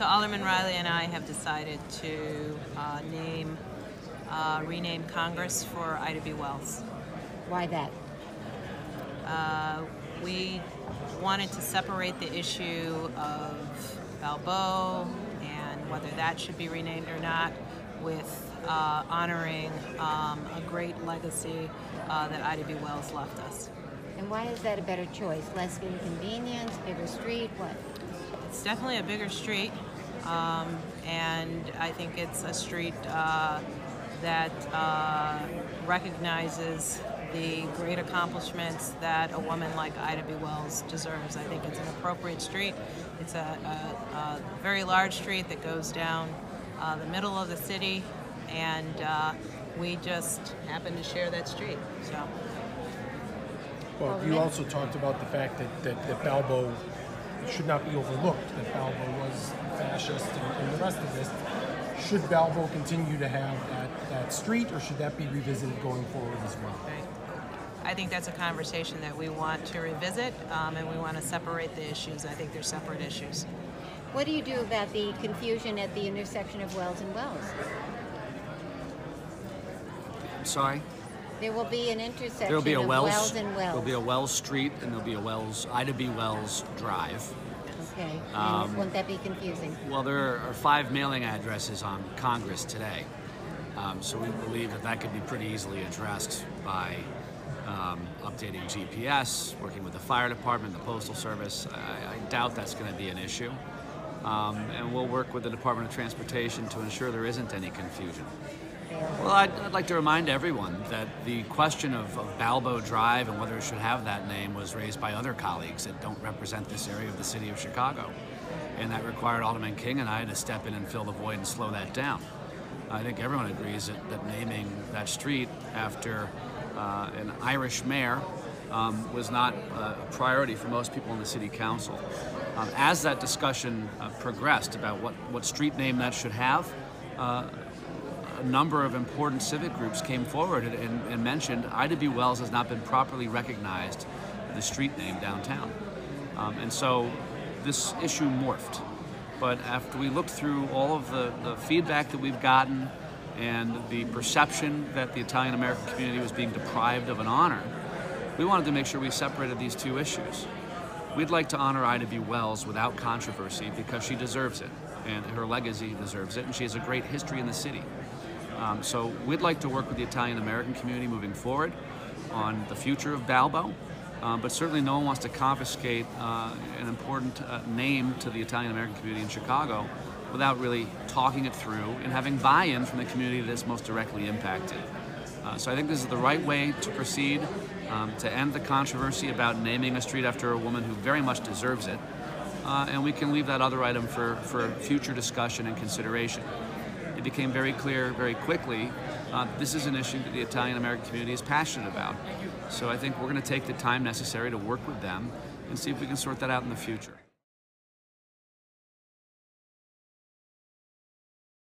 So Alderman Riley and I have decided to rename Congress for Ida B. Wells. Why that? We wanted to separate the issue of Balboa and whether that should be renamed or not with honoring a great legacy that Ida B. Wells left us. And why is that a better choice? Less inconvenience, bigger street, what? It's definitely a bigger street, and I think it's a street that recognizes the great accomplishments that a woman like Ida B. Wells deserves. I think it's an appropriate street. It's a very large street that goes down the middle of the city, and we just happen to share that street. So. Well, you also talked about the fact that Balboa should not be overlooked, that Balboa was fascist and the rest of this. Should Balboa continue to have that street, or should that be revisited going forward as well? Right. I think that's a conversation that we want to revisit, and we want to separate the issues. I think they're separate issues. What do you do about the confusion at the intersection of Wells and Wells? I'm sorry? There will be an intersection There'll be a of Wells and Wells. There'll be a Wells Street, and there'll be a Ida B. Wells Drive. Okay. And won't that be confusing? Well, there are 5 mailing addresses on Congress today, so we believe that could be pretty easily addressed by updating GPS, working with the fire department, the postal service. I doubt that's going to be an issue, and we'll work with the Department of Transportation to ensure there isn't any confusion. Well, I'd like to remind everyone that the question of Balboa Drive and whether it should have that name was raised by other colleagues that don't represent this area of the city of Chicago. And that required Alderman King and I to step in and fill the void and slow that down. I think everyone agrees that naming that street after an Irish mayor was not a priority for most people in the city council. As that discussion progressed about what street name that should have, a number of important civic groups came forward and mentioned Ida B. Wells has not been properly recognized as the street name downtown. And so this issue morphed. But after we looked through all of the feedback that we've gotten and the perception that the Italian American community was being deprived of an honor, we wanted to make sure we separated these two issues. We'd like to honor Ida B. Wells without controversy because she deserves it, and her legacy deserves it, and she has a great history in the city. So we'd like to work with the Italian American community moving forward on the future of Balboa, but certainly no one wants to confiscate an important name to the Italian American community in Chicago without really talking it through and having buy-in from the community that's most directly impacted. So I think this is the right way to proceed, to end the controversy about naming a street after a woman who very much deserves it, and we can leave that other item for future discussion and consideration. It became very clear very quickly this is an issue that the Italian American community is passionate about. So I think we're going to take the time necessary to work with them and see if we can sort that out in the future.